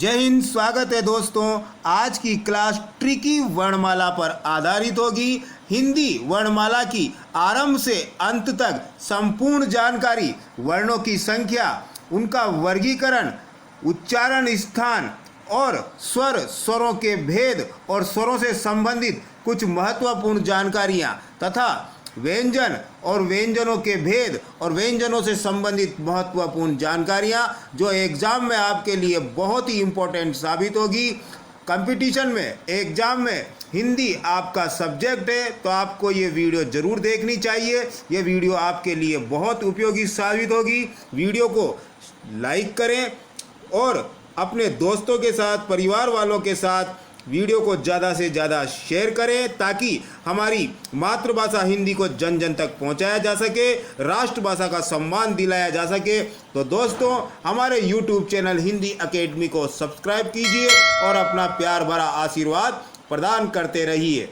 जय हिंद। स्वागत है दोस्तों। आज की क्लास ट्रिकी वर्णमाला पर आधारित होगी। हिंदी वर्णमाला की आरंभ से अंत तक संपूर्ण जानकारी, वर्णों की संख्या, उनका वर्गीकरण, उच्चारण स्थान और स्वरों के भेद और स्वरों से संबंधित कुछ महत्वपूर्ण जानकारियाँ तथा व्यंजन और व्यंजनों के भेद और व्यंजनों से संबंधित महत्वपूर्ण जानकारियाँ जो एग्ज़ाम में आपके लिए बहुत ही इम्पोर्टेंट साबित होगी। कंपटीशन में, एग्ज़ाम में हिंदी आपका सब्जेक्ट है तो आपको ये वीडियो ज़रूर देखनी चाहिए। ये वीडियो आपके लिए बहुत उपयोगी साबित होगी। वीडियो को लाइक करें और अपने दोस्तों के साथ, परिवार वालों के साथ वीडियो को ज़्यादा से ज़्यादा शेयर करें ताकि हमारी मातृभाषा हिंदी को जन जन तक पहुंचाया जा सके, राष्ट्रभाषा का सम्मान दिलाया जा सके। तो दोस्तों, हमारे YouTube चैनल हिंदी अकेडमी को सब्सक्राइब कीजिए और अपना प्यार भरा आशीर्वाद प्रदान करते रहिए।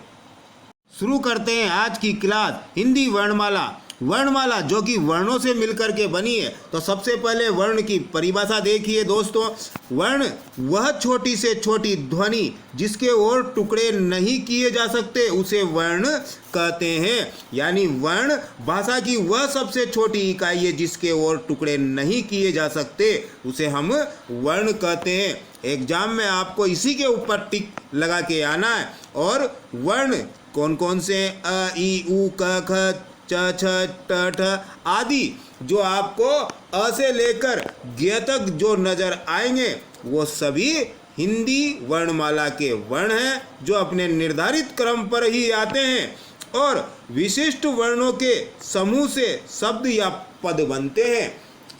शुरू करते हैं आज की क्लास। हिंदी वर्णमाला। वर्णमाला जो कि वर्णों से मिलकर के बनी है, तो सबसे पहले वर्ण की परिभाषा देखिए दोस्तों। वर्ण वह छोटी से छोटी ध्वनि जिसके और टुकड़े नहीं किए जा सकते उसे वर्ण कहते हैं। यानी वर्ण भाषा की वह सबसे छोटी इकाई है जिसके और टुकड़े नहीं किए जा सकते, उसे हम वर्ण कहते हैं। एग्जाम में आपको इसी के ऊपर टिक लगा के आना है। और वर्ण कौन कौन से? अ, ई, उ, क, ख, च, छ, ट, ठ आदि जो आपको अ से लेकर ग तक जो नजर आएंगे वो सभी हिंदी वर्णमाला के वर्ण हैं जो अपने निर्धारित क्रम पर ही आते हैं और विशिष्ट वर्णों के समूह से शब्द या पद बनते हैं।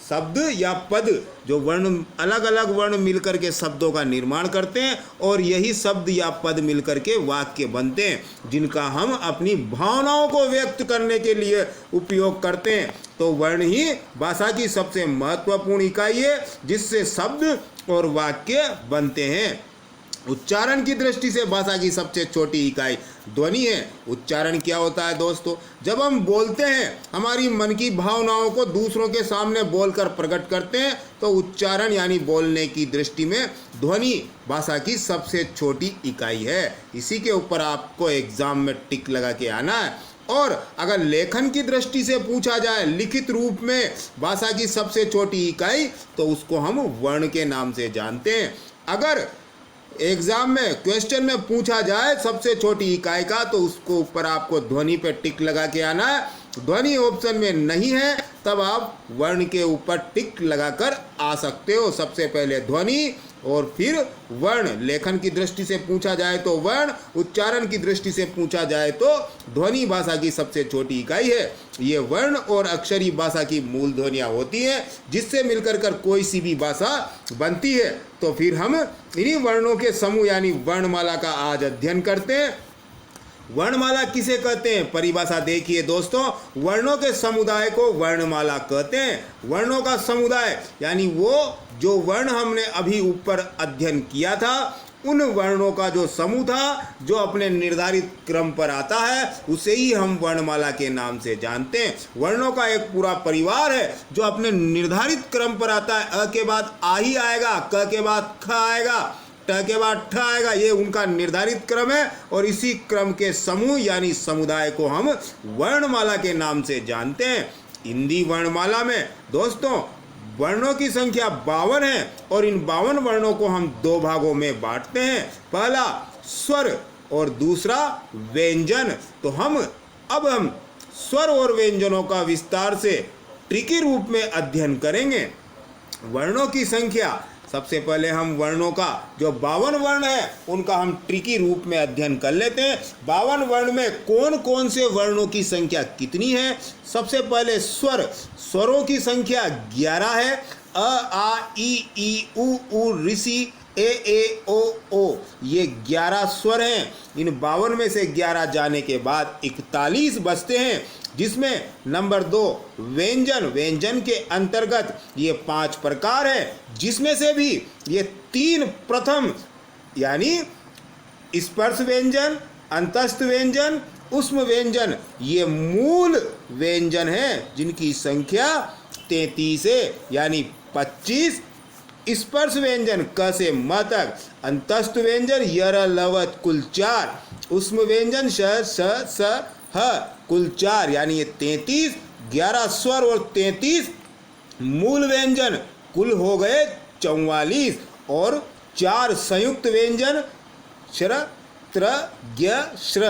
शब्द या पद जो वर्ण, अलग अलग वर्ण मिलकर के शब्दों का निर्माण करते हैं और यही शब्द या पद मिलकर के वाक्य बनते हैं जिनका हम अपनी भावनाओं को व्यक्त करने के लिए उपयोग करते हैं। तो वर्ण ही भाषा की सबसे महत्वपूर्ण इकाई है जिससे शब्द और वाक्य बनते हैं। उच्चारण की दृष्टि से भाषा की सबसे छोटी इकाई ध्वनि है। उच्चारण क्या होता है दोस्तों? जब हम बोलते हैं, हमारी मन की भावनाओं को दूसरों के सामने बोलकर प्रकट करते हैं, तो उच्चारण यानी बोलने की दृष्टि में ध्वनि भाषा की सबसे छोटी इकाई है। इसी के ऊपर आपको एग्जाम में टिक लगा के आना है। और अगर लेखन की दृष्टि से पूछा जाए, लिखित रूप में भाषा की सबसे छोटी इकाई, तो उसको हम वर्ण के नाम से जानते हैं। अगर एग्जाम में क्वेश्चन में पूछा जाए सबसे छोटी इकाई का, तो उसको ऊपर आपको ध्वनि पे टिक लगा के आना है। ध्वनि ऑप्शन में नहीं है तब आप वर्ण के ऊपर टिक लगाकर आ सकते हो। सबसे पहले ध्वनि और फिर वर्ण। लेखन की दृष्टि से पूछा जाए तो वर्ण, उच्चारण की दृष्टि से पूछा जाए तो ध्वनि भाषा की सबसे छोटी इकाई है। ये वर्ण और अक्षरी भाषा की मूल ध्वनियाँ होती हैं जिससे मिलकर कर कोई सी भी भाषा बनती है। तो फिर हम इन्हीं वर्णों के समूह यानी वर्णमाला का आज अध्ययन करते हैं। वर्णमाला किसे कहते हैं? परिभाषा देखिए दोस्तों। वर्णों के समुदाय को वर्णमाला कहते हैं। वर्णों का समुदाय यानी वो जो वर्ण हमने अभी ऊपर अध्ययन किया था, उन वर्णों का जो समूह था जो अपने निर्धारित क्रम पर आता है, उसे ही हम वर्णमाला के नाम से जानते हैं। वर्णों का एक पूरा परिवार है जो अपने निर्धारित क्रम पर आता है। अ के बाद आ ही आएगा, क के बाद ख आएगा, ट के बाद ठ आएगा। ये उनका निर्धारित क्रम है और इसी क्रम के समूह यानी समुदाय को हम वर्णमाला के नाम से जानते हैं। हिंदी वर्णमाला में दोस्तों वर्णों की संख्या 52 है और इन 52 वर्णों को हम दो भागों में बांटते हैं। पहला स्वर और दूसरा व्यंजन। तो अब हम स्वर और व्यंजनों का विस्तार से ट्रिकी रूप में अध्ययन करेंगे। वर्णों की संख्या, सबसे पहले हम वर्णों का जो 52 वर्ण है उनका हम ट्रिकी रूप में अध्ययन कर लेते हैं। 52 वर्ण में कौन कौन से वर्णों की संख्या कितनी है? सबसे पहले स्वर। स्वरों की संख्या 11 है। अ, आ, ई, उ, ऋषि, ए, ओ। ये 11 स्वर हैं। इन 52 में से 11 जाने के बाद 41 बचते हैं जिसमें नंबर 2 व्यंजन। व्यंजन के अंतर्गत ये 5 प्रकार है जिसमें से भी ये 3 प्रथम यानी स्पर्श व्यंजन, अंतस्थ व्यंजन, ऊष्म व्यंजन, ये मूल व्यंजन हैं जिनकी संख्या 33 है। यानी 25 स्पर्श व्यंजन क से म तक, अंतस्थ व्यंजन यर लवत कुल 4, उष्म व्यंजन श स ह कुल 4, यानी ये 33, 11 स्वर और 33 मूल व्यंजन कुल हो गए 44, और 4 संयुक्त व्यंजन श्र त्र ज्ञ श्र,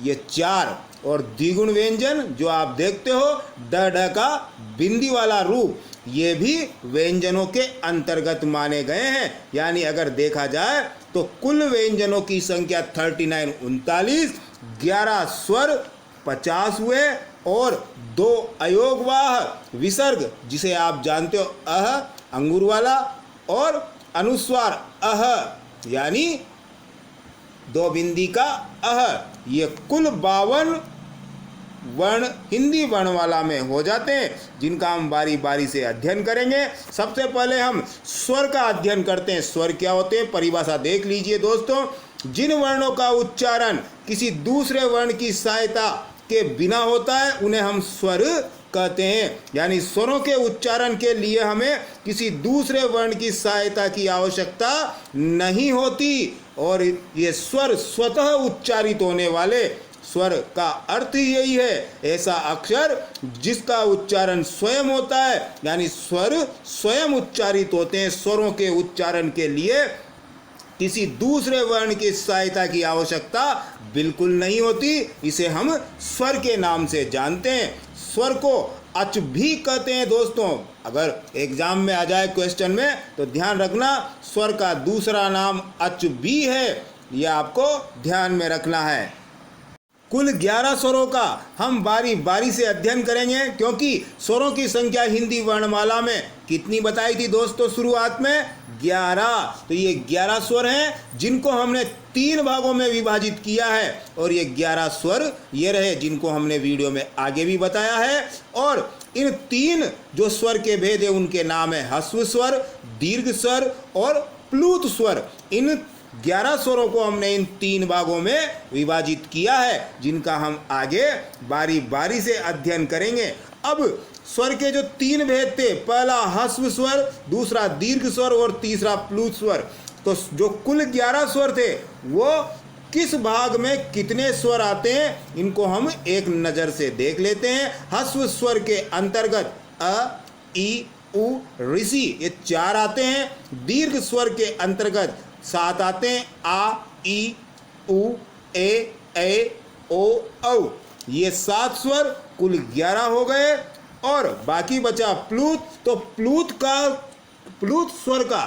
ये 4, और द्विगुण व्यंजन जो आप देखते हो ड ढ का बिंदी वाला रूप, ये भी व्यंजनों के अंतर्गत माने गए हैं। यानी अगर देखा जाए तो कुल व्यंजनों की संख्या 39 39, 11 स्वर 50 हुए, और 2 अयोगवाह विसर्ग जिसे आप जानते हो अह अंगूर वाला, और अनुस्वार अह यानी 2 बिंदी का अह, ये कुल 52 वर्ण हिंदी वर्णमाला में हो जाते हैं, जिनका हम बारी बारी से अध्ययन करेंगे। सबसे पहले हम स्वर का अध्ययन करते हैं। स्वर क्या होते हैं, परिभाषा देख लीजिए दोस्तों। जिन वर्णों का उच्चारण किसी दूसरे वर्ण की सहायता के बिना होता है उन्हें हम स्वर कहते हैं। यानी स्वरों के उच्चारण के लिए हमें किसी दूसरे वर्ण की सहायता की आवश्यकता नहीं होती, और ये स्वर स्वतः उच्चारित होने वाले स्वर का अर्थ ही यही है, ऐसा अक्षर जिसका उच्चारण स्वयं होता है। यानी स्वर स्वयं उच्चारित होते हैं। स्वरों के उच्चारण के लिए किसी दूसरे वर्ण की सहायता की आवश्यकता बिल्कुल नहीं होती, इसे हम स्वर के नाम से जानते हैं। स्वर को अच भी कहते हैं दोस्तों। अगर एग्जाम में आ जाए क्वेश्चन में तो ध्यान रखना, स्वर का दूसरा नाम अच भी है, यह आपको ध्यान में रखना है। कुल 11 स्वरों का हम बारी बारी से अध्ययन करेंगे, क्योंकि स्वरों की संख्या हिंदी वर्णमाला में कितनी बताई थी दोस्तों शुरुआत में, 11। तो ये 11 स्वर हैं जिनको हमने 3 भागों में विभाजित किया है, और ये 11 स्वर ये रहे जिनको हमने वीडियो में आगे भी बताया है। और इन 3 जो स्वर के भेद है उनके नाम है ह्रस्व स्वर, दीर्घ स्वर और प्लूत स्वर। इन 11 स्वरों को हमने इन 3 भागों में विभाजित किया है, जिनका हम आगे बारी बारी से अध्ययन करेंगे। अब स्वर के जो 3 भेद थे, पहला ह्रस्व स्वर, दूसरा दीर्घ स्वर और तीसरा प्लूत स्वर। तो जो कुल 11 स्वर थे वो किस भाग में कितने स्वर आते हैं, इनको हम एक नज़र से देख लेते हैं। ह्रस्व स्वर के अंतर्गत अ, ई, उ, ऋषि ये 4 आते हैं। दीर्घ स्वर के अंतर्गत 7 आते हैं, आ, ई, उ, ए, ओ, औ। ये 7 स्वर कुल 11 हो गए, और बाकी बचा प्लूत। तो प्लूत स्वर का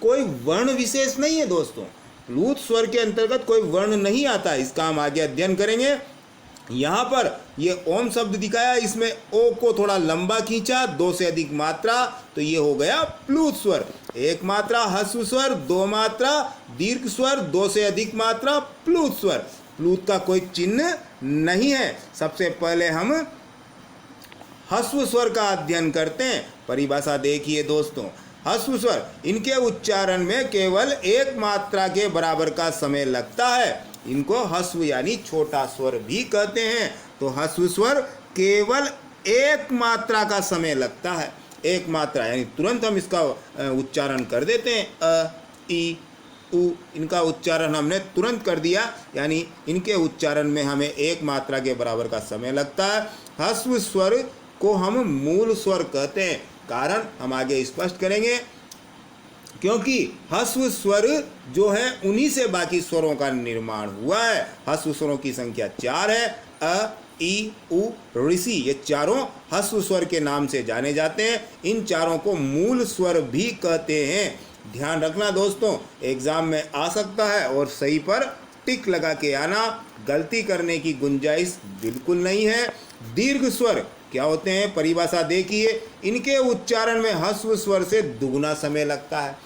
कोई वर्ण विशेष नहीं है दोस्तों। प्लूत स्वर के अंतर्गत कोई वर्ण नहीं आता, इसका हम आगे अध्ययन करेंगे। यहाँ पर ये ओम शब्द दिखाया, इसमें ओ को थोड़ा लंबा खींचा, 2 से अधिक मात्रा, तो ये हो गया प्लूत स्वर। 1 मात्रा ह्रस्व स्वर, 2 मात्रा दीर्घ स्वर, 2 से अधिक मात्रा प्लूत स्वर। प्लूत का कोई चिन्ह नहीं है। सबसे पहले हम ह्रस्व स्वर का अध्ययन करते हैं। परिभाषा देखिए दोस्तों, ह्रस्व स्वर, इनके उच्चारण में केवल 1 मात्रा के बराबर का समय लगता है। इनको ह्रस्व यानी छोटा स्वर भी कहते हैं। तो ह्रस्व स्वर केवल 1 मात्रा का समय लगता है। 1 मात्रा यानी तुरंत हम इसका उच्चारण कर देते हैं। अ, ई, उ, इनका उच्चारण हमने तुरंत कर दिया, यानी इनके उच्चारण में हमें 1 मात्रा के बराबर का समय लगता है। ह्रस्व स्वर को हम मूल स्वर कहते हैं। कारण हम आगे स्पष्ट करेंगे, क्योंकि ह्रस्व स्वर जो है उन्हीं से बाकी स्वरों का निर्माण हुआ है। ह्रस्व स्वरों की संख्या 4 है। अ, ई, उ, ऋषि ये चारों ह्रस्व स्वर के नाम से जाने जाते हैं। इन चारों को मूल स्वर भी कहते हैं। ध्यान रखना दोस्तों, एग्जाम में आ सकता है, और सही पर टिक लगा के आना, गलती करने की गुंजाइश बिल्कुल नहीं है। दीर्घ स्वर क्या होते हैं, परिभाषा देखिए। इनके उच्चारण में ह्रस्व स्वर से दुगुना समय लगता है।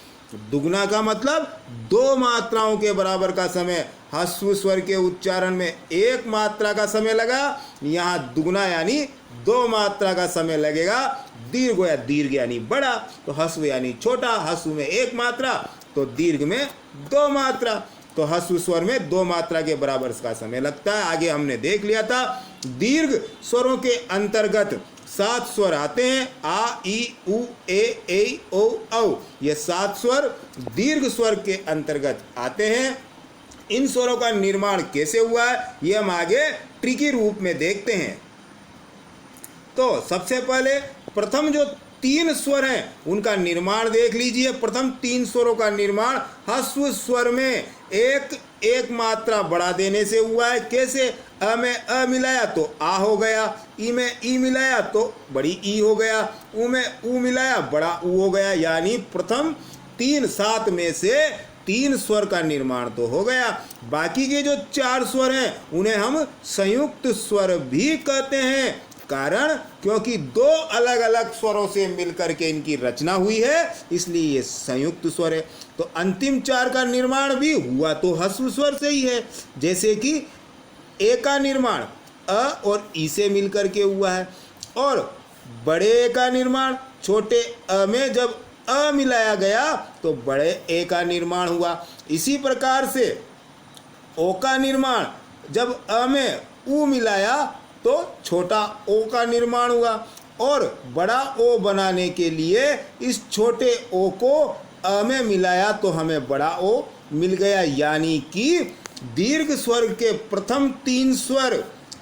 दुगुना का मतलब 2 मात्राओं के बराबर का समय। ह्रस्व स्वर के उच्चारण में 1 मात्रा का समय लगा, यहाँ दुगुना यानी 2 मात्रा का समय लगेगा। दीर्घ यानी बड़ा, तो ह्रस्व यानी छोटा। ह्रस्व में 1 मात्रा, तो दीर्घ में 2 मात्रा। तो ह्रस्व स्वर में 2 मात्रा के बराबर का समय लगता है। आगे हमने देख लिया था। दीर्घ स्वरों के अंतर्गत 7 स्वर आते हैं, आ, ई, उ, ए, ओ, औ। ये 7 स्वर दीर्घ स्वर के अंतर्गत आते हैं। इन स्वरों का निर्माण कैसे हुआ है ये हम आगे ट्रिकी रूप में देखते हैं। तो सबसे पहले प्रथम जो 3 स्वर हैं उनका निर्माण देख लीजिए। प्रथम 3 स्वरों का निर्माण ह्रस्व स्वर में एक मात्रा बढ़ा देने से हुआ है। कैसे? अ में अ मिलाया तो आ हो गया, ई में ई मिलाया तो बड़ी ई हो गया, उ में उ मिलाया बड़ा उ हो गया। यानी प्रथम 3 7 में से 3 स्वर का निर्माण तो हो गया। बाकी के जो 4 स्वर हैं उन्हें हम संयुक्त स्वर भी कहते हैं। कारण क्योंकि 2 अलग अलग स्वरों से मिलकर के इनकी रचना हुई है, इसलिए ये संयुक्त स्वर है। तो अंतिम 4 का निर्माण भी हुआ तो ह्रस्व स्वर से ही है। जैसे कि ए का निर्माण अ और ई से मिलकर के हुआ है, और बड़े ए का निर्माण छोटे अ में जब अ मिलाया गया तो बड़े ए का निर्माण हुआ। इसी प्रकार से ओ का निर्माण जब अ में उ मिलाया तो छोटा ओ का निर्माण हुआ, और बड़ा ओ बनाने के लिए इस छोटे ओ को अ में मिलाया तो हमें बड़ा ओ मिल गया। यानी कि दीर्घ स्वर के प्रथम 3 स्वर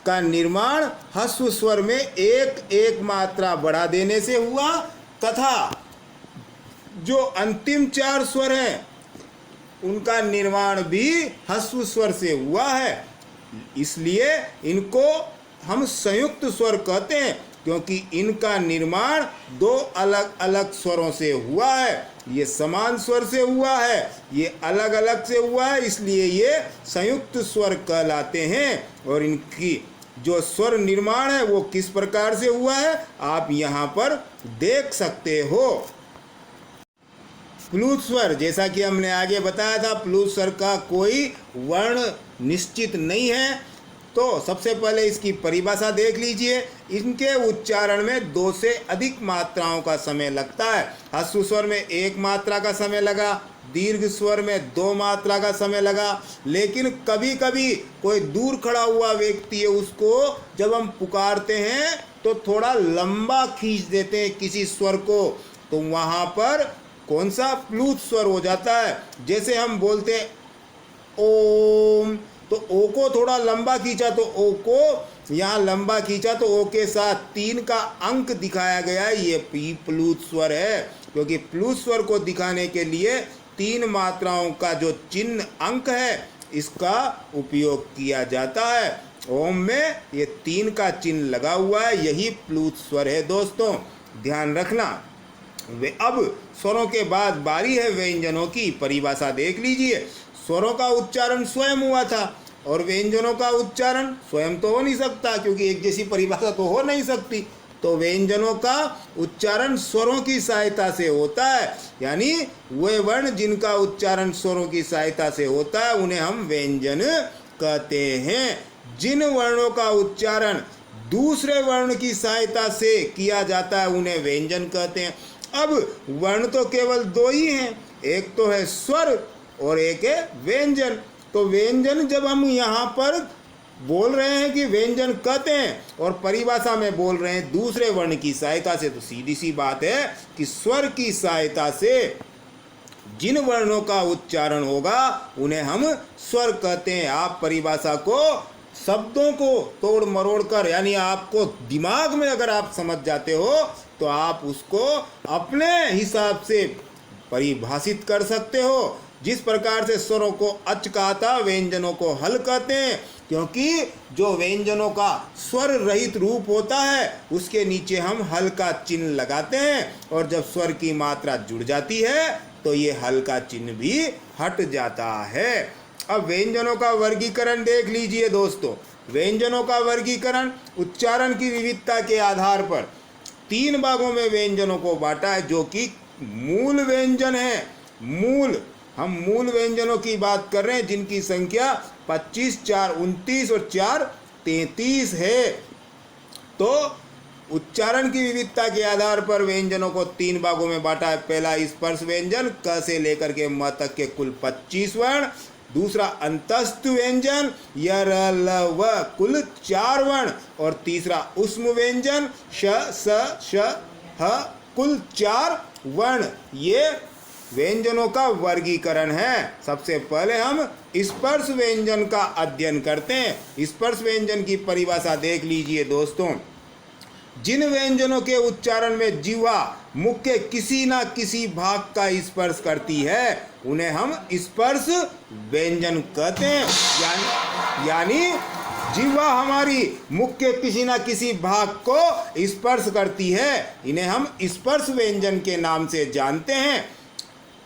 का निर्माण ह्रस्व स्वर में एक मात्रा बढ़ा देने से हुआ, तथा जो अंतिम 4 स्वर हैं उनका निर्माण भी ह्रस्व स्वर से हुआ है। इसलिए इनको हम संयुक्त स्वर कहते हैं, क्योंकि इनका निर्माण 2 अलग अलग स्वरों से हुआ है। ये समान स्वर से हुआ है, ये अलग अलग से हुआ है, इसलिए ये संयुक्त स्वर कहलाते हैं। और इनकी जो स्वर निर्माण है वो किस प्रकार से हुआ है आप यहाँ पर देख सकते हो। प्लुत स्वर, जैसा कि हमने आगे बताया था, प्लुत स्वर का कोई वर्ण निश्चित नहीं है। तो सबसे पहले इसकी परिभाषा देख लीजिए। इनके उच्चारण में 2 से अधिक मात्राओं का समय लगता है। ह्रस्व स्वर में 1 मात्रा का समय लगा, दीर्घ स्वर में 2 मात्रा का समय लगा। लेकिन कभी कभी कोई दूर खड़ा हुआ व्यक्ति है, उसको जब हम पुकारते हैं तो थोड़ा लंबा खींच देते हैं किसी स्वर को, तो वहाँ पर कौन सा प्लुत स्वर हो जाता है। जैसे हम बोलते हैं ओम, तो ओ को थोड़ा लंबा खींचा तो ओ को यहाँ लंबा खींचा तो ओ के साथ 3 का अंक दिखाया गया है, ये प्लुत स्वर है। क्योंकि प्लुत स्वर को दिखाने के लिए 3 मात्राओं का जो चिन्ह अंक है इसका उपयोग किया जाता है। ओम में ये 3 का चिन्ह लगा हुआ है, यही प्लुत स्वर है दोस्तों, ध्यान रखना। वे अब स्वरों के बाद बारी है व्यंजनों की। परिभाषा देख लीजिए। स्वरों का उच्चारण स्वयं हुआ था और व्यंजनों का उच्चारण स्वयं तो हो नहीं सकता, क्योंकि एक जैसी परिभाषा तो हो नहीं सकती। तो व्यंजनों का उच्चारण स्वरों की सहायता से होता है, यानी वे वर्ण जिनका उच्चारण स्वरों की सहायता से होता है उन्हें हम व्यंजन कहते हैं। जिन वर्णों का उच्चारण दूसरे वर्ण की सहायता से किया जाता है उन्हें व्यंजन कहते हैं। अब वर्ण तो केवल 2 ही हैं, एक तो है स्वर और एक है व्यंजन। तो व्यंजन जब हम यहाँ पर बोल रहे हैं कि व्यंजन कहते हैं और परिभाषा में बोल रहे हैं दूसरे वर्ण की सहायता से, तो सीधी सी बात है कि स्वर की सहायता से जिन वर्णों का उच्चारण होगा उन्हें हम स्वर कहते हैं। आप परिभाषा को शब्दों को तोड़ मरोड़ कर, यानी आपको दिमाग में अगर आप समझ जाते हो तो आप उसको अपने हिसाब से परिभाषित कर सकते हो। जिस प्रकार से स्वरों को अच कहा था, व्यंजनों को हल कहते हैं, क्योंकि जो व्यंजनों का स्वर रहित रूप होता है उसके नीचे हम हल का चिन्ह लगाते हैं, और जब स्वर की मात्रा जुड़ जाती है तो ये हल का चिन्ह भी हट जाता है। अब व्यंजनों का वर्गीकरण देख लीजिए दोस्तों। व्यंजनों का वर्गीकरण उच्चारण की विविधता के आधार पर 3 भागों में व्यंजनों को बांटा है, जो कि मूल व्यंजन है। हम मूल व्यंजनों की बात कर रहे हैं, जिनकी संख्या 25, 4, 29 और 4, 33 है। तो उच्चारण की विविधता के आधार पर व्यंजनों को 3 भागों में बांटा है। पहला स्पर्श व्यंजन, क से लेकर के म तक के कुल 25 वर्ण। दूसरा अंतस्थ व्यंजन य र ल व कुल 4 वर्ण, और तीसरा उष्म व्यंजन श स श ह कुल 4 वर्ण। ये व्यंजनों का वर्गीकरण है। सबसे पहले हम स्पर्श व्यंजन का अध्ययन करते हैं। स्पर्श व्यंजन की परिभाषा देख लीजिए दोस्तों। जिन व्यंजनों के उच्चारण में जिह्वा मुख के किसी न किसी भाग का स्पर्श करती है उन्हें हम स्पर्श व्यंजन कहते हैं। यानी जिह्वा हमारी मुख के किसी न किसी भाग को स्पर्श करती है, इन्हें हम स्पर्श व्यंजन के नाम से जानते हैं।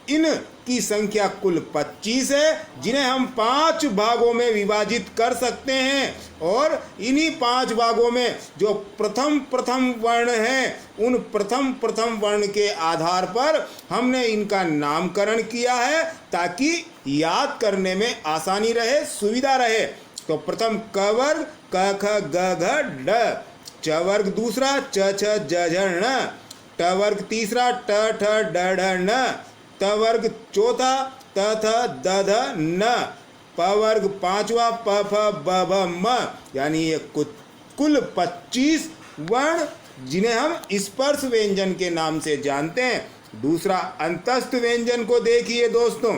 इनकी संख्या कुल 25 है, जिन्हें हम 5 भागों में विभाजित कर सकते हैं, और इन्हीं 5 भागों में जो प्रथम वर्ण हैं उन प्रथम वर्ण के आधार पर हमने इनका नामकरण किया है ताकि याद करने में आसानी रहे, सुविधा रहे। तो प्रथम क वर्ग क ख ग घ ड, च वर्ग दूसरा च छ ज झ ण, ट वर्ग तीसरा ट ठ ड ढ न, त वर्ग चौथा त थ द ध न, प वर्ग पांचवा प फ ब भ म। यानी ये कुल 25 वर्ण जिन्हें हम स्पर्श व्यंजन के नाम से जानते हैं। दूसरा अंतस्थ व्यंजन को देखिए दोस्तों।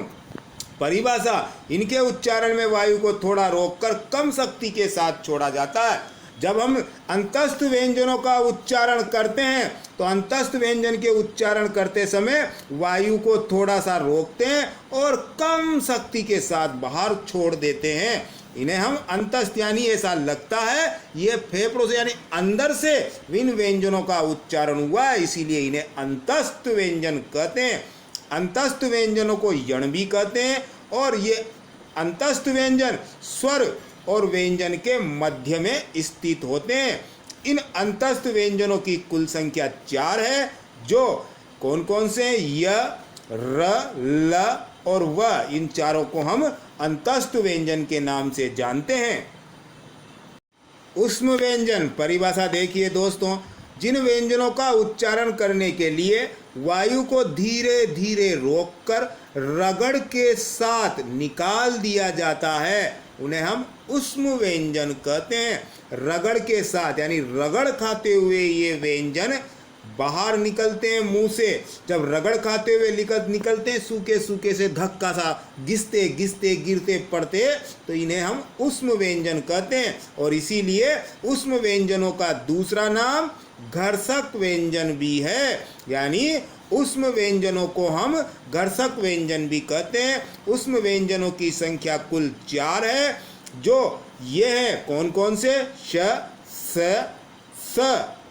परिभाषा, इनके उच्चारण में वायु को थोड़ा रोककर कम शक्ति के साथ छोड़ा जाता है। जब हम अंतस्थ व्यंजनों का उच्चारण करते हैं तो अंतस्थ व्यंजन के उच्चारण करते समय वायु को थोड़ा सा रोकते हैं और कम शक्ति के साथ बाहर छोड़ देते हैं। इन्हें हम अंतस्थ, यानी ऐसा लगता है ये फेफड़ों से यानी अंदर से इन व्यंजनों का उच्चारण हुआ है, इसीलिए इन्हें अंतस्थ व्यंजन कहते हैं। अंतस्थ व्यंजनों को यण भी कहते हैं, और ये अंतस्थ व्यंजन स्वर और व्यंजन के मध्य में स्थित होते हैं। इन अंतस्थ व्यंजनों की कुल संख्या 4 है, जो कौन कौन से य र ल और व, इन चारों को हम अंतस्थ व्यंजन के नाम से जानते हैं। उष्म व्यंजन परिभाषा देखिए दोस्तों। जिन व्यंजनों का उच्चारण करने के लिए वायु को धीरे धीरे रोककर रगड़ के साथ निकाल दिया जाता है उन्हें हम उष्म व्यंजन कहते हैं। रगड़ के साथ यानी रगड़ खाते हुए ये व्यंजन बाहर निकलते हैं मुंह से। जब रगड़ खाते हुए निकलते हैं सूखे सूखे से धक्का सा घिसते घिसते गिरते पड़ते, तो इन्हें हम उष्म व्यंजन कहते हैं। और इसीलिए उष्म व्यंजनों का दूसरा नाम घर्षक व्यंजन भी है। यानी उष्म व्यंजनों को हम घर्षक व्यंजन भी कहते हैं। उष्म व्यंजनों की संख्या कुल 4 है, जो ये है कौन कौन से श स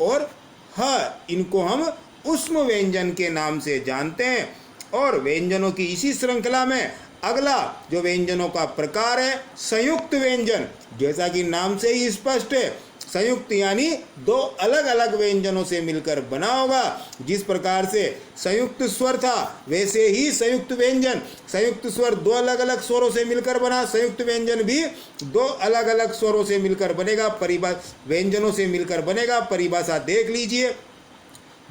और ह। इनको हम उष्म व्यंजन के नाम से जानते हैं। और व्यंजनों की इसी श्रृंखला में अगला जो व्यंजनों का प्रकार है संयुक्त व्यंजन। जैसा कि नाम से ही स्पष्ट है, संयुक्त यानी 2 अलग अलग व्यंजनों से मिलकर बना होगा। जिस प्रकार से संयुक्त स्वर था वैसे ही संयुक्त व्यंजन, संयुक्त स्वर 2 अलग अलग स्वरों से मिलकर बना, संयुक्त व्यंजन भी 2 अलग अलग स्वरों से मिलकर बनेगा, व्यंजनों से मिलकर बनेगा। परिभाषा देख लीजिए।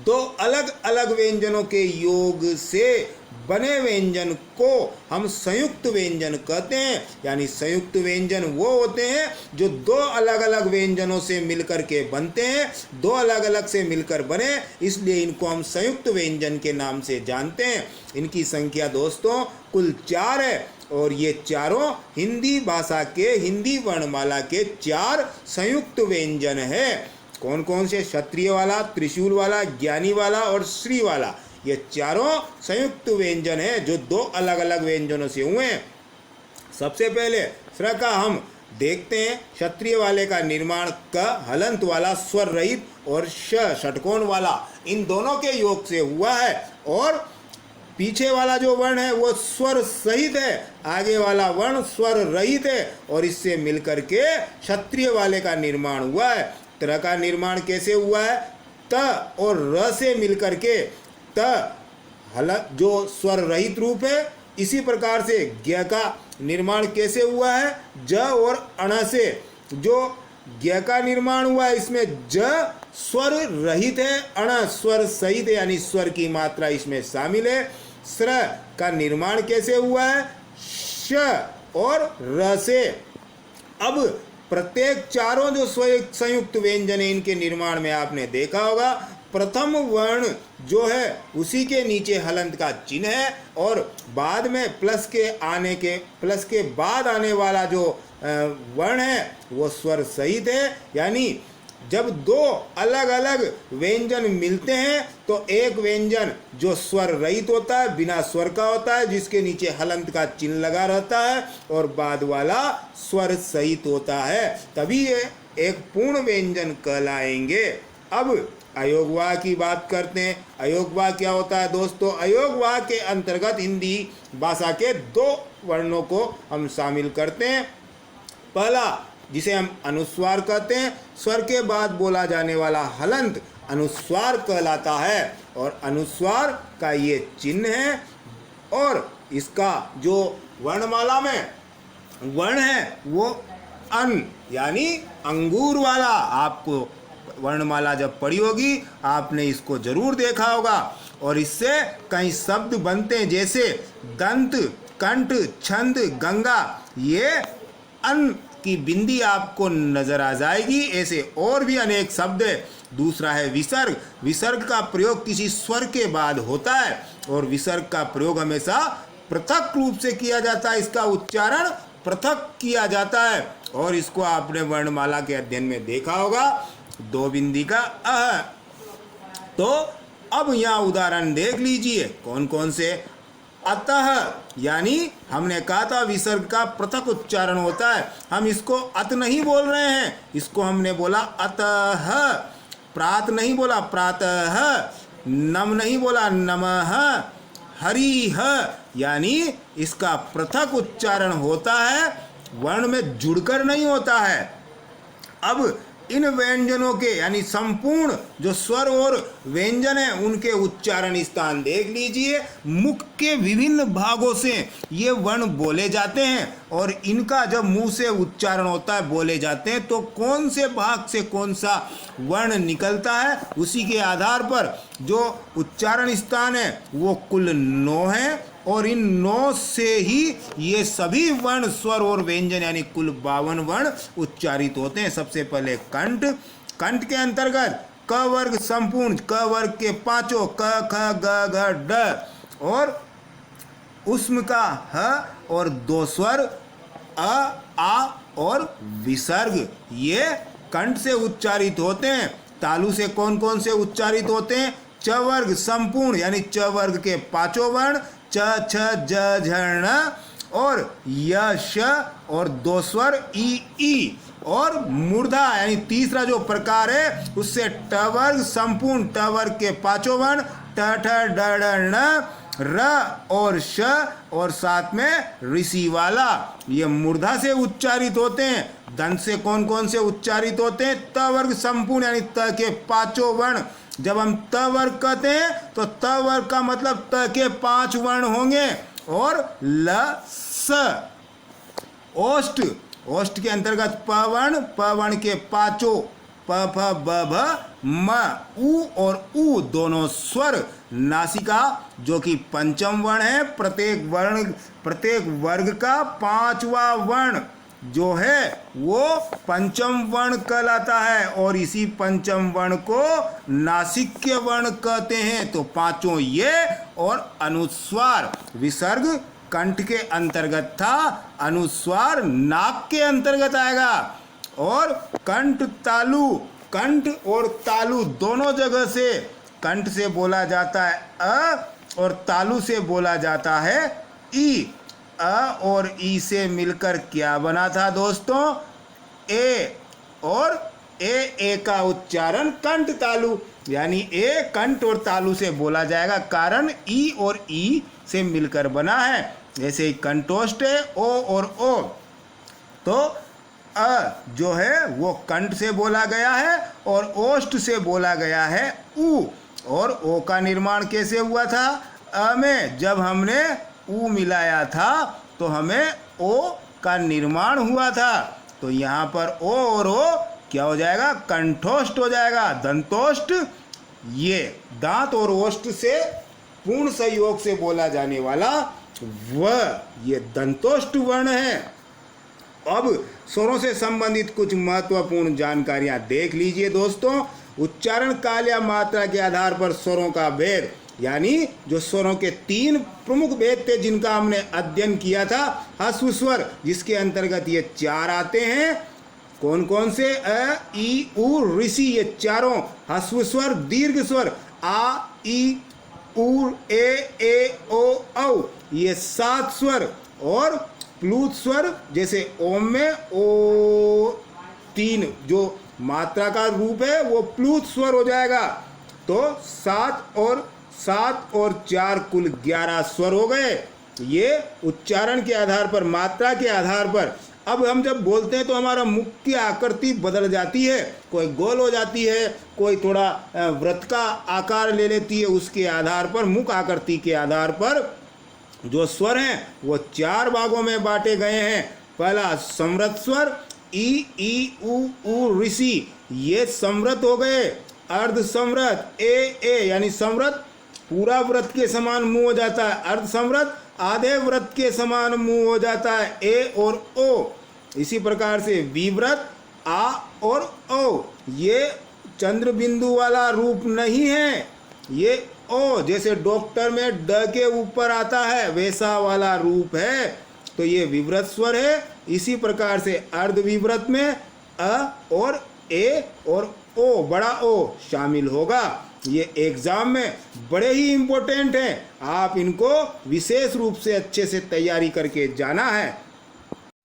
2 अलग अलग व्यंजनों के योग से बने व्यंजन को हम संयुक्त व्यंजन कहते हैं। यानी संयुक्त व्यंजन वो होते हैं जो 2 अलग अलग व्यंजनों से मिलकर के बनते हैं, 2 अलग अलग से मिलकर बने, इसलिए इनको हम संयुक्त व्यंजन के नाम से जानते हैं। इनकी संख्या दोस्तों कुल 4 है, और ये चारों हिंदी भाषा के हिंदी वर्णमाला के 4 संयुक्त व्यंजन है। कौन कौन से? क्षत्रिय वाला, त्रिशूल वाला, ज्ञानी वाला और श्री वाला। ये चारों संयुक्त व्यंजन हैं जो 2 अलग अलग व्यंजनों से हुए हैं। सबसे पहले स्र का हम देखते हैं। क्षत्रिय वाले का निर्माण क हलंत वाला स्वर रहित और श षटकोण वाला, इन दोनों के योग से हुआ है। और पीछे वाला जो वर्ण है वो स्वर सहित है, आगे वाला वर्ण स्वर रहित है, और इससे मिलकर के क्षत्रिय वाले का निर्माण हुआ है। त्र का निर्माण कैसे हुआ है? त और र से मिलकर के त हल जो स्वर रहित रूप है। इसी प्रकार से ज्ञ का निर्माण कैसे हुआ है? ज और अण से जो ज्ञ का निर्माण हुआ है, इसमें ज स्वर रहित है, अण स्वर सहित है, यानी स्वर की मात्रा इसमें शामिल है। स्र का निर्माण कैसे हुआ है? श और र से। अब प्रत्येक चारों जो संयुक्त व्यंजन है इनके निर्माण में आपने देखा होगा, प्रथम वर्ण जो है उसी के नीचे हलंत का चिन्ह है और बाद में प्लस के बाद आने वाला जो वर्ण है वो स्वर सहित है। यानी जब दो अलग अलग व्यंजन मिलते हैं तो एक व्यंजन जो स्वर रहित होता है, बिना स्वर का होता है, जिसके नीचे हलंत का चिन्ह लगा रहता है, और बाद वाला स्वर सहित होता है, तभी ये एक पूर्ण व्यंजन कहलाएंगे। अब अयोगवाह की बात करते हैं। अयोगवाह क्या होता है दोस्तों? अयोगवाह के अंतर्गत हिंदी भाषा के दो वर्णों को हम शामिल करते हैं। पहला, जिसे हम अनुस्वार कहते हैं, स्वर के बाद बोला जाने वाला हलंत अनुस्वार कहलाता है, और अनुस्वार का ये चिन्ह है, और इसका जो वर्णमाला में वर्ण है वो अन यानी अंगूर वाला। आपको वर्णमाला जब पढ़ी होगी आपने इसको जरूर देखा होगा, और इससे कई शब्द बनते हैं, जैसे दंत, कंठ, छंद, गंगा। ये अन की बिंदी आपको नजर आ जाएगी। ऐसे और भी अनेक शब्द है। दूसरा है विसर्ग। विसर्ग का प्रयोग किसी स्वर के बाद होता है, और विसर्ग का प्रयोग हमेशा पृथक रूप से किया जाता है, इसका उच्चारण पृथक किया जाता है, और इसको आपने वर्णमाला के अध्ययन में देखा होगा, दो बिंदी का अह। तो अब यहाँ उदाहरण देख लीजिए कौन कौन से। अतः, यानी हमने कहा था विसर्ग का पृथक उच्चारण होता है, हम इसको अत नहीं बोल रहे हैं, इसको हमने बोला अतः। प्रात नहीं बोला प्रातः, नम नहीं बोला नमः, हरिः, यानी इसका पृथक उच्चारण होता है, वर्ण में जुड़कर नहीं होता है। अब इन व्यंजनों के यानी संपूर्ण जो स्वर और व्यंजन है उनके उच्चारण स्थान देख लीजिए। मुख के विभिन्न भागों से ये वर्ण बोले जाते हैं, और इनका जब मुंह से उच्चारण होता है, बोले जाते हैं, तो कौन से भाग से कौन सा वर्ण निकलता है उसी के आधार पर जो उच्चारण स्थान है वो कुल 9 है, और इन 9 से ही ये सभी वर्ण, स्वर और व्यंजन यानी कुल 52 वर्ण उच्चारित होते हैं। सबसे पहले कंठ। कंठ के अंतर्गत क वर्ग संपूर्ण, क वर्ग के पांचों क, ख, ग, घ, ड, और उष्म का ह, और दो स्वर अ, आ और विसर्ग, ये कंठ से उच्चारित होते हैं। तालु से कौन कौन से उच्चारित होते हैं? च वर्ग संपूर्ण यानी च वर्ग के पांचों वर्ण च, छ, ज, झ, ण, और य, श, और दो स्वर ई, ई, और मूर्धा यानी तीसरा जो प्रकार है उससे ट वर्ग संपूर्ण, ट वर्ग के पांचों वर्ण ट, ठ, ड, ढ, ण, र और श, और साथ में ऋषि वाला, ये मूर्धा से उच्चारित होते हैं। दंत से कौन कौन से उच्चारित होते हैं? त वर्ग संपूर्ण यानी त के पांचों वर्ण। जब हम त वर्ग कहते हैं तो त वर्ग का मतलब त के 5 वर्ण होंगे, और ल, स। ओष्ठ। ओष्ठ के अंतर्गत प वर्ण, प वर्ण के पांचों प, फ, ब, भ, म, उ और उ दोनों स्वर। नासिका जो कि पंचम वर्ण है, प्रत्येक वर्ग का 5वां वर्ण जो है वो पंचम वर्ण कहलाता है, और इसी पंचम वर्ण को नासिक्य वर्ण कहते हैं। तो पांचों ये, और अनुस्वार। विसर्ग कंठ के अंतर्गत था, अनुस्वार नाक के अंतर्गत आएगा। और कंठ तालु, कंठ और तालु दोनों जगह से, कंठ से बोला जाता है अ, और तालु से बोला जाता है ई। अ और ई से मिलकर क्या बना था दोस्तों? ए, और ए का उच्चारण कंठ तालु, यानी ए कंठ और तालु से बोला जाएगा, कारण ई और ई से मिलकर बना है। जैसे ही कंठोष्ठ है ओ और ओ, तो अ जो है वो कंठ से बोला गया है और ओष्ठ से बोला गया है उ। और ओ का निर्माण कैसे हुआ था? अ में जब हमने उ मिलाया था तो हमें ओ का निर्माण हुआ था। तो यहाँ पर ओ और ओ क्या हो जाएगा? कंठोष्ठ हो जाएगा, दंतोष्ठ। ये दांत और ओष्ठ से पूर्ण सहयोग से बोला जाने वाला व ये दंतोष्ठ वर्ण है। अब स्वरों से संबंधित कुछ महत्वपूर्ण जानकारियां देख लीजिए दोस्तों। उच्चारण काल या मात्रा के आधार पर स्वरों का भेद, यानी जो स्वरों के 3 प्रमुख भेद थे जिनका हमने अध्ययन किया था। ह्रस्व स्वर, जिसके अंतर्गत ये 4 आते हैं। कौन कौन से? अ, ई, उ, ऋषि, ये चारों ह्रस्व स्वर। दीर्घ स्वर आ, ई, उ, ए, ओ, औ, ये 7 स्वर। और प्लुत स्वर जैसे ओम में ओ 3 जो मात्रा का रूप है वो प्लुत स्वर हो जाएगा। तो 7 और 4 कुल 11 स्वर हो गए। ये उच्चारण के आधार पर, मात्रा के आधार पर। अब हम जब बोलते हैं तो हमारा मुख की आकृति बदल जाती है, कोई गोल हो जाती है, कोई थोड़ा वृत्त का आकार ले लेती है। उसके आधार पर, मुख आकृति के आधार पर जो स्वर हैं वो 4 भागों में बांटे गए हैं। पहला समृत स्वर ई, उ, ऋषि, ये समृत हो गए। अर्ध समृत ए, यानी समृत पूरा व्रत के समान मुंह हो जाता है। अर्ध समृत आधे व्रत के समान मुंह हो जाता है, ए और ओ। इसी प्रकार से विव्रत आ और ओ, ये चंद्र बिंदु वाला रूप नहीं है, ये ओ जैसे डॉक्टर में ड के ऊपर आता है वैसा वाला रूप है। तो ये विव्रत स्वर है। इसी प्रकार से अर्ध विव्रत में अ और ए और ओ, बड़ा ओ शामिल होगा। ये एग्जाम में बड़े ही इम्पोर्टेंट हैं, आप इनको विशेष रूप से अच्छे से तैयारी करके जाना है।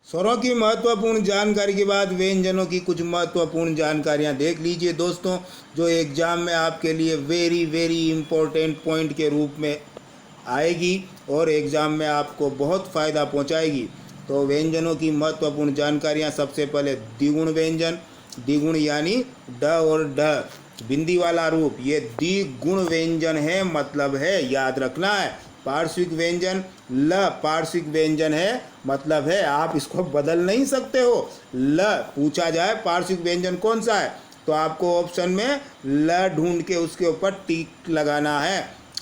स्वरों की महत्वपूर्ण जानकारी के बाद व्यंजनों की कुछ महत्वपूर्ण जानकारियां देख लीजिए दोस्तों, जो एग्जाम में आपके लिए वेरी वेरी इम्पोर्टेंट पॉइंट के रूप में आएगी और एग्जाम में आपको बहुत फ़ायदा पहुंचाएगी। तो व्यंजनों की महत्वपूर्ण जानकारियां, सबसे पहले द्विगुण व्यंजन। द्विगुण यानी ड और ढ, बिंदी वाला रूप, ये द्विगुण व्यंजन है, मतलब है, याद रखना है। पार्श्विक व्यंजन ल पार्श्विक व्यंजन है, मतलब है आप इसको बदल नहीं सकते हो। ल पूछा जाए पार्श्विक व्यंजन कौन सा है तो आपको ऑप्शन में ल ढूंढ के उसके ऊपर टिक लगाना है।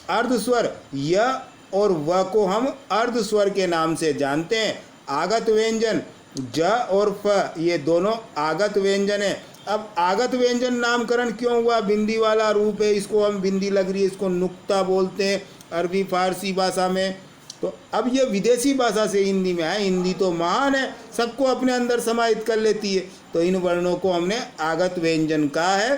अर्ध स्वर य और व को हम अर्ध स्वर के नाम से जानते हैं। आगत व्यंजन ज और फ, ये दोनों आगत व्यंजन है। अब आगत व्यंजन नामकरण क्यों हुआ? बिंदी वाला रूप है, इसको हम बिंदी लग रही है, इसको नुक्ता बोलते हैं अरबी फारसी भाषा में। तो अब ये विदेशी भाषा से हिंदी में है। हिंदी तो महान है, सबको अपने अंदर समाहित कर लेती है, तो इन वर्णों को हमने आगत व्यंजन कहा है।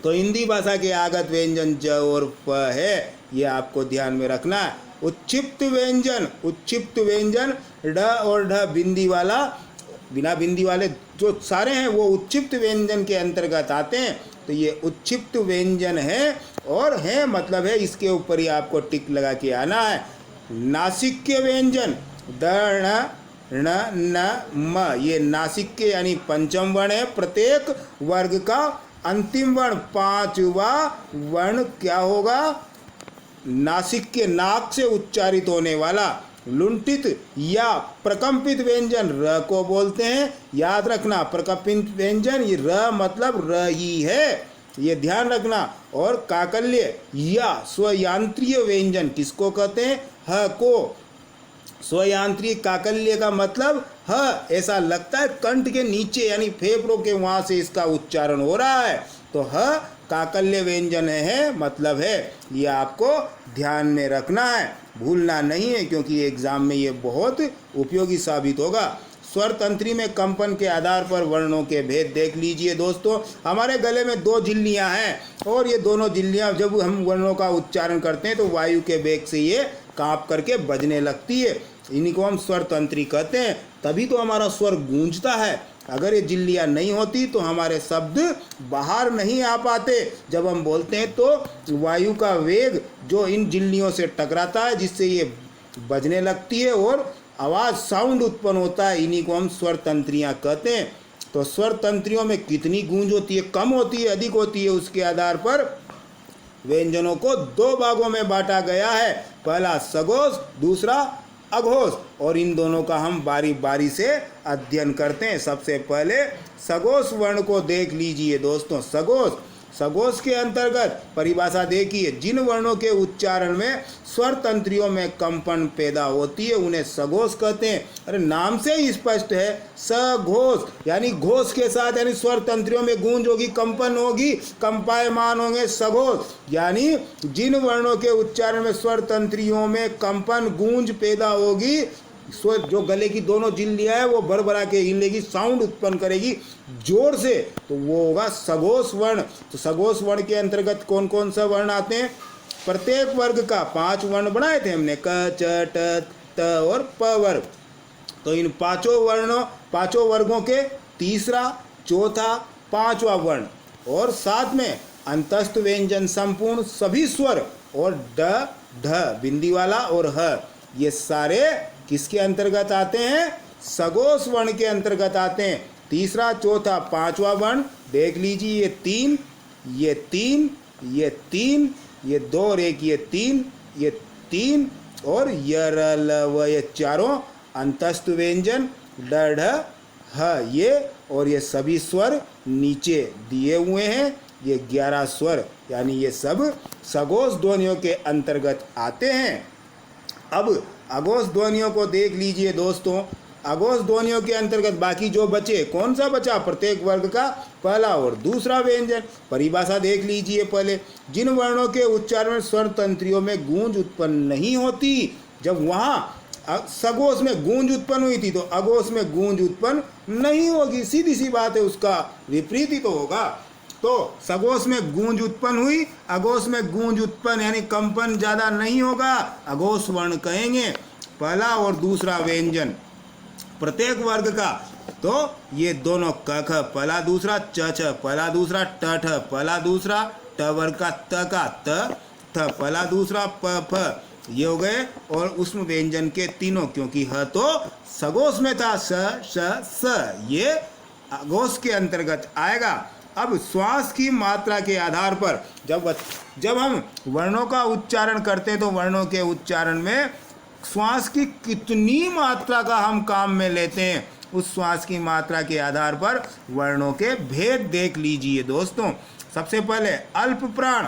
तो हिंदी भाषा के आगत व्यंजन ज और फ है, ये आपको ध्यान में रखना है। उच्छिप्त व्यंजन, उच्छिप्त व्यंजन ड और ढ बिंदी वाला, बिना बिंदी वाले जो सारे हैं वो उच्छिप्त व्यंजन के अंतर्गत आते हैं। तो ये उच्छिप्त व्यंजन है, और है मतलब है इसके ऊपर ही आपको टिक लगा के आना है। नासिक्य व्यंजन ड ण न म, ये नासिक्य यानी पंचम वर्ण है। प्रत्येक वर्ग का अंतिम वर्ण 5वां वर्ण क्या होगा? नासिक्य, नाक से उच्चारित होने वाला। लुंठित या प्रकंपित व्यंजन र को बोलते हैं, याद रखना। प्रकंपित व्यंजन ये र मतलब र ही है, ये ध्यान रखना। और काकल्य या स्वयांत्रीय व्यंजन किसको कहते हैं? ह को। स्वयांत्रीय काकल्य का मतलब ह, ऐसा लगता है कंठ के नीचे यानी फेफड़ों के वहाँ से इसका उच्चारण हो रहा है, तो ह काकल्य व्यंजन है, मतलब है। ये आपको ध्यान में रखना है, भूलना नहीं है, क्योंकि एग्जाम में ये बहुत उपयोगी साबित होगा। स्वर तंत्री में कंपन के आधार पर वर्णों के भेद देख लीजिए दोस्तों। हमारे गले में 2 झिल्लियां हैं, और ये दोनों झिल्लियां जब हम वर्णों का उच्चारण करते हैं तो वायु के वेग से ये कांप करके बजने लगती है। इन्हीं को हम स्वर तंत्री कहते हैं, तभी तो हमारा स्वर गूंजता है। अगर ये झिल्लियाँ नहीं होती तो हमारे शब्द बाहर नहीं आ पाते। जब हम बोलते हैं तो वायु का वेग जो इन झिल्लियों से टकराता है, जिससे ये बजने लगती है और आवाज़ साउंड उत्पन्न होता है, इन्हीं को हम स्वर तंत्रियाँ कहते हैं। तो स्वर तंत्रियों में कितनी गूंज होती है, कम होती है, अधिक होती है, उसके आधार पर व्यंजनों को 2 भागों में बांटा गया है। पहला सघोष, दूसरा अघोष, और इन दोनों का हम बारी बारी से अध्ययन करते हैं। सबसे पहले सघोष वर्ण को देख लीजिए दोस्तों। सघोष सघोष के अंतर्गत परिभाषा देखिए, जिन वर्णों के उच्चारण में स्वर तंत्रियों में कंपन पैदा होती है उन्हें सघोष कहते हैं। अरे नाम से ही स्पष्ट है, सघोष यानी घोष के साथ, यानी स्वर तंत्रियों में गूंज होगी, कंपन होगी, कंपायमान होंगे, सघोष यानी जिन वर्णों के उच्चारण में स्वर तंत्रियों में कंपन गूंज पैदा होगी, स्वर जो गले की दोनों झिल्लियां है वो भरभरा के हिलेगी, साउंड उत्पन्न करेगी जोर से, तो वो होगा सघोष वर्ण। तो सघोष वर्ण के अंतर्गत कौन कौन सा वर्ण आते हैं? प्रत्येक वर्ग का 5 वर्ण बनाए थे हमने, क च ट त और प वर्ग। तो इन पांचों वर्गों के तीसरा, चौथा, पांचवा वर्ण और साथ में अंतस्थ व्यंजन संपूर्ण सभी स्वर और ड ढ बिंदी वाला और ह, ये सारे किसके अंतर्गत आते हैं? सघोष वर्ण के अंतर्गत आते हैं। तीसरा, चौथा, पांचवा वर्ण देख लीजिए, ये 3, ये 3, ये 3, ये 2 और 1, ये 3, ये 3 और य र ल व, ये चारों अंतस्थ व्यंजन ड ढ ह, ये और ये सभी स्वर नीचे दिए हुए हैं, ये 11 स्वर, यानी ये सब सघोष ध्वनियों के अंतर्गत आते हैं। अब अघोष ध्वनियों को देख लीजिए दोस्तों। अघोष ध्वनियों के अंतर्गत बाकी जो बचे, कौन सा बचा? प्रत्येक वर्ग का पहला और दूसरा व्यंजन। परिभाषा देख लीजिए पहले, जिन वर्णों के उच्चारण में स्वर तंत्रियों में गूंज उत्पन्न नहीं होती, जब वहाँ सघोष में गूंज उत्पन्न हुई थी तो अघोष में गूंज उत्पन्न नहीं होगी, सीधी सी बात है, उसका विपरीत ही तो होगा। तो सघोष में गूंज उत्पन्न हुई, अघोष में गूंज उत्पन्न यानी कंपन ज़्यादा नहीं होगा, अघोष वर्ण कहेंगे। पहला और दूसरा व्यंजन प्रत्येक वर्ग का, तो ये दोनों क ख, पहला दूसरा, च छ, पहला दूसरा, ट ठ, पहला दूसरा, ट वर्ग का त का त थ, पहला दूसरा, प फ, ये हो गए। और उसमें व्यंजन के तीनों, क्योंकि ह तो सघोष में था, स श स, ये अघोष के अंतर्गत आएगा। अब श्वास की मात्रा के आधार पर जब हम वर्णों का उच्चारण करते हैं तो वर्णों के उच्चारण में श्वास की कितनी मात्रा का हम काम में लेते हैं, उस श्वास की मात्रा के आधार पर वर्णों के भेद देख लीजिए दोस्तों। सबसे पहले अल्प प्राण।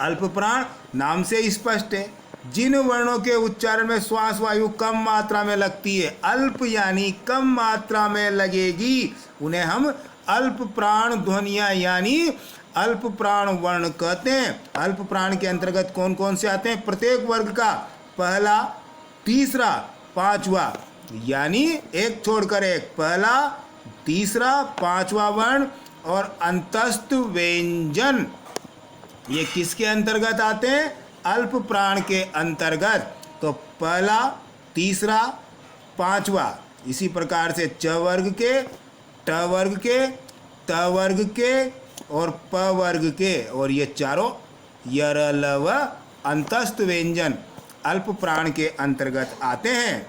अल्प प्राण नाम से स्पष्ट है, जिन वर्णों के उच्चारण में श्वास वायु कम मात्रा में लगती है, अल्प यानी कम मात्रा में लगेगी, उन्हें हम अल्प प्राण ध्वनियाँ यानी अल्प प्राण वर्ण कहते हैं। अल्प प्राण के अंतर्गत कौन कौन से आते हैं? प्रत्येक वर्ग का पहला, तीसरा, पांचवा, यानी एक छोड़कर एक, पहला, तीसरा, पांचवा वर्ण और अंतस्थ व्यंजन, ये किसके अंतर्गत आते हैं? अल्प प्राण के अंतर्गत। तो पहला, तीसरा, पांचवा, इसी प्रकार से च वर्ग के, ट वर्ग के, त वर्ग के और प वर्ग के, और ये चारों य र ल व अंतस्थ व्यंजन अल्प प्राण के अंतर्गत आते हैं।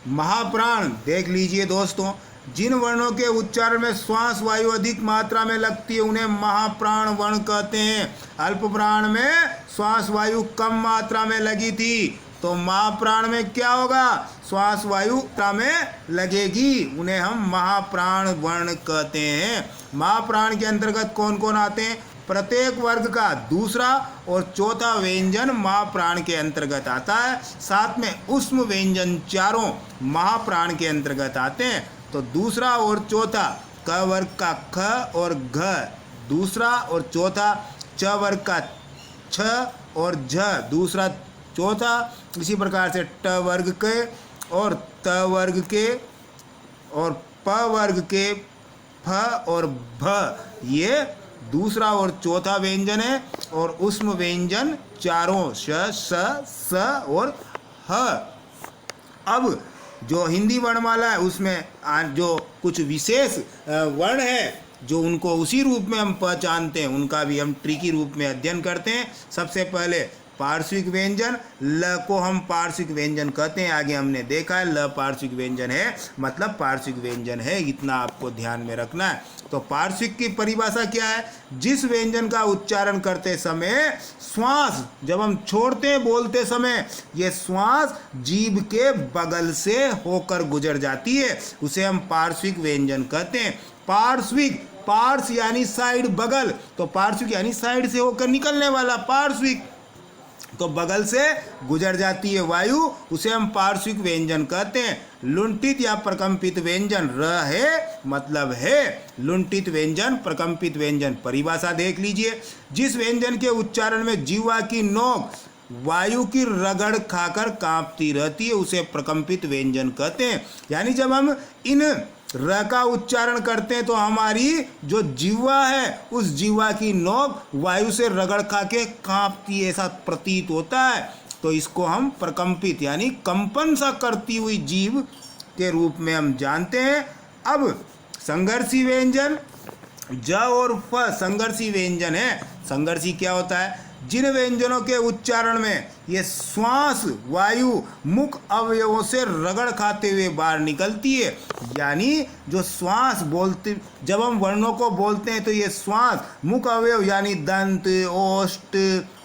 महाप्राण देख लीजिए दोस्तों, जिन वर्णों के उच्चारण में श्वास वायु अधिक मात्रा में लगती है उन्हें महाप्राण वर्ण कहते हैं। अल्प प्राण में श्वास वायु कम मात्रा में लगी थी तो महाप्राण में क्या होगा? श्वास वायु में लगेगी, उन्हें हम महाप्राण वर्ण कहते हैं। महाप्राण के अंतर्गत कौन कौन आते हैं? प्रत्येक वर्ग का दूसरा और चौथा व्यंजन महाप्राण के अंतर्गत आता है, साथ में उष्म व्यंजन चारों महाप्राण के अंतर्गत आते हैं। तो दूसरा और चौथा, क वर्ग का ख और घ, दूसरा और चौथा, च वर्ग का छ और झ, दूसरा चौथा, इसी प्रकार से ट वर्ग के और त वर्ग के और प वर्ग के, फ और भ, ये दूसरा और चौथा व्यंजन है। और उष्म व्यंजन चारों श, स, स और ह। अब जो हिंदी वर्णमाला है उसमें जो कुछ विशेष वर्ण है जो उनको उसी रूप में हम पहचानते हैं, उनका भी हम ट्रिकी रूप में अध्ययन करते हैं। सबसे पहले पार्श्विक व्यंजन, ल को हम पार्श्विक व्यंजन कहते हैं, आगे हमने देखा है ल पार्श्विक व्यंजन है, मतलब पार्श्विक व्यंजन है, इतना आपको ध्यान में रखना है। तो पार्श्विक की परिभाषा क्या है? जिस व्यंजन का उच्चारण करते समय श्वास जब हम छोड़ते हैं बोलते समय, ये श्वास जीभ के बगल से होकर गुजर जाती है, उसे हम पार्श्विक व्यंजन कहते हैं। पार्श्विक पार्श्व यानी साइड, बगल, तो पार्श्विक यानी साइड से होकर निकलने वाला पार्श्विक, तो बगल से गुजर जाती है वायु, उसे हम पार्श्विक व्यंजन कहते हैं। लुंठित या प्रकंपित व्यंजन, र है मतलब है, लुंठित व्यंजन, प्रकंपित व्यंजन। परिभाषा देख लीजिए, जिस व्यंजन के उच्चारण में जीवा की नोक वायु की रगड़ खाकर कांपती रहती है उसे प्रकंपित व्यंजन कहते हैं। यानी जब हम इन र का उच्चारण करते हैं तो हमारी जो जीवा है उस जीवा की नोक वायु से रगड़ खा के कांपती है, ऐसा प्रतीत होता है, तो इसको हम प्रकंपित यानी कंपन सा करती हुई जीव के रूप में हम जानते हैं। अब संघर्षी व्यंजन, ज और फ संघर्षी व्यंजन है। संघर्षी क्या होता है? जिन व्यंजनों के उच्चारण में ये श्वास वायु मुख अवयवों से रगड़ खाते हुए बाहर निकलती है, यानी जो श्वास बोलते, जब हम वर्णों को बोलते हैं तो ये श्वास मुख अवयव यानी दंत, ओष्ठ,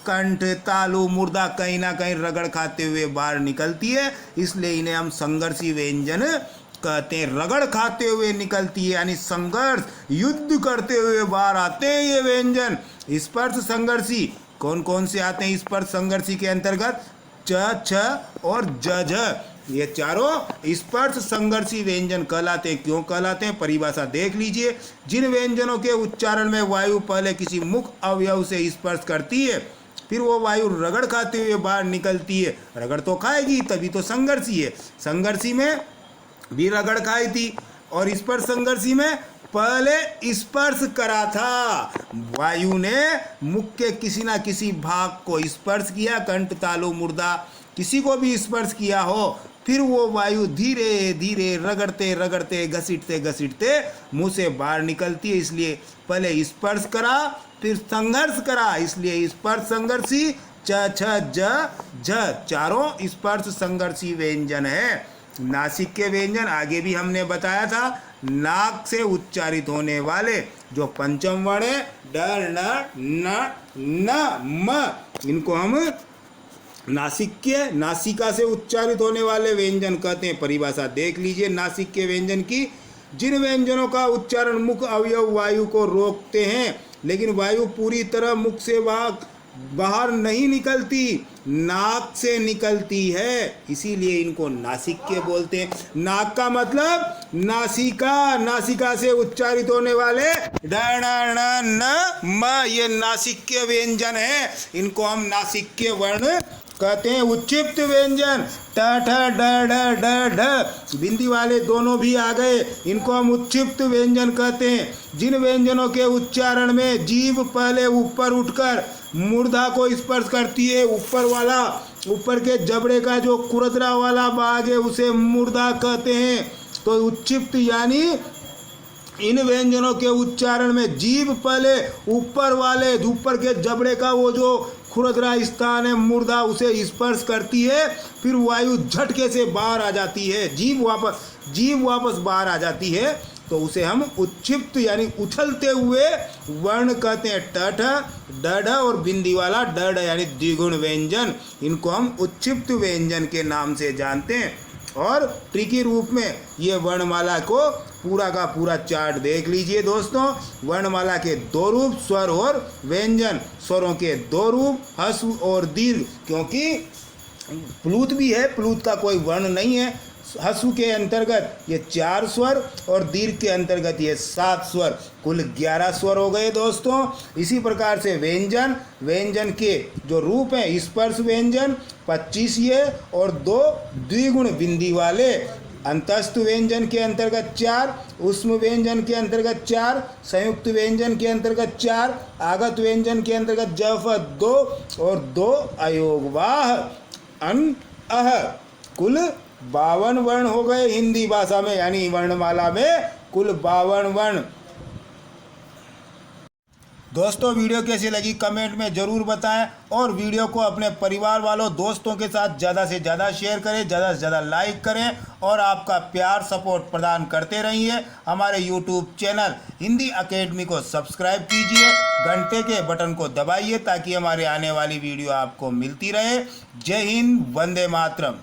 कंठ, तालु, मुर्दा कहीं ना कहीं रगड़ खाते हुए बाहर निकलती है, इसलिए इन्हें हम संघर्षी व्यंजन कहते हैं। रगड़ खाते हुए निकलती है यानी संघर्ष, युद्ध करते हुए बाहर आते हैं ये व्यंजन। स्पर्श संघर्षी कौन कौन से आते हैं स्पर्श संघर्षी के अंतर्गत? च, छ और ज, झ, ये चारों स्पर्श संघर्षी व्यंजन कहलाते हैं। क्यों कहलाते हैं? परिभाषा देख लीजिए, जिन व्यंजनों के उच्चारण में वायु पहले किसी मुख अवयव से स्पर्श करती है, फिर वो वायु रगड़ खाते हुए बाहर निकलती है, रगड़ तो खाएगी तभी तो संघर्षी है। संघर्षी में भी रगड़ खाई थी और स्पर्श संघर्षी में पहले स्पर्श करा था, वायु ने मुख के किसी ना किसी भाग को स्पर्श किया, कंठ, तालु, मुर्दा किसी को भी स्पर्श किया हो, फिर वो वायु धीरे धीरे रगड़ते रगड़ते घसीटते घसीटते मुंह से बाहर निकलती है। इसलिए पहले स्पर्श करा फिर संघर्ष करा, इसलिए स्पर्श संघर्षी च, छ, ज, झ चारों स्पर्श संघर्षी व्यंजन है। नासिक के व्यंजन आगे भी हमने बताया था, नाक से उच्चारित होने वाले जो पंचम वर्ण है ड, न, न, म, इनको हम नासिक के, नासिका से उच्चारित होने वाले व्यंजन कहते हैं। परिभाषा देख लीजिए नासिक के व्यंजन की, जिन व्यंजनों का उच्चारण मुख अवयव वायु को रोकते हैं लेकिन वायु पूरी तरह मुख से बाहर नहीं निकलती, नाक से निकलती है, इसीलिए इनको नासिक्य बोलते हैं। नाक का मतलब नासिका, नासिका से उच्चारित होने वाले ड, न, म, ये नासिक्य व्यंजन है, इनको हम नासिक्य वर्ण कहते हैं। उच्चिप्त व्यंजन ट, ठ, ड, ढ, बिंदी वाले दोनों भी आ गए, इनको हम उच्चिप्त व्यंजन कहते हैं। जिन व्यंजनों के उच्चारण में जीभ पहले ऊपर उठकर मूर्धा को स्पर्श करती है, ऊपर वाला, ऊपर के जबड़े का जो कुरदरा वाला भाग है उसे मूर्धा कहते हैं। तो उच्चिप्त यानी इन व्यंजनों के उच्चारण में जीभ पहले ऊपर वाले, ऊपर के जबड़े का वो जो खुरदरा स्थान है मूर्धा, उसे स्पर्श करती है, फिर वायु झटके से बाहर आ जाती है, जीभ वापस बाहर आ जाती है, तो उसे हम उच्छिप्त यानी उछलते हुए वर्ण कहते हैं। ट, ठ, ड, और बिंदी वाला ड यानी द्विगुण व्यंजन, इनको हम उच्छिप्त व्यंजन के नाम से जानते हैं। और ट्रिकी रूप में ये वर्णमाला को पूरा का पूरा चार्ट देख लीजिए दोस्तों। वर्णमाला के दो रूप, स्वर और व्यंजन। स्वरों के दो रूप, ह्रस्व और दीर्घ, क्योंकि प्लूत भी है, प्लूत का कोई वर्ण नहीं है। ह्रस्व के अंतर्गत ये 4 स्वर और दीर्घ के अंतर्गत ये 7 स्वर, कुल 11 स्वर हो गए दोस्तों। इसी प्रकार से व्यंजन, व्यंजन के जो रूप हैं, स्पर्श व्यंजन 25 ये और 2 द्विगुण बिंदी वाले। अंतस्थ व्यंजन के अंतर्गत 4, ऊष्म व्यंजन के अंतर्गत 4, संयुक्त व्यंजन के अंतर्गत 4, आगत व्यंजन के अंतर्गत जफ 2 और 2 अयोगवाह अन अह, कुल 52 वर्ण हो गए हिंदी भाषा में, यानी वर्णमाला में कुल 52 वर्ण। दोस्तों वीडियो कैसी लगी कमेंट में ज़रूर बताएं और वीडियो को अपने परिवार वालों, दोस्तों के साथ ज़्यादा से ज़्यादा शेयर करें, ज़्यादा से ज़्यादा लाइक करें और आपका प्यार सपोर्ट प्रदान करते रहिए। हमारे यूट्यूब चैनल हिंदी अकेडमी को सब्सक्राइब कीजिए, घंटे के बटन को दबाइए ताकि हमारे आने वाली वीडियो आपको मिलती रहे। जय हिंद, वंदे मातरम।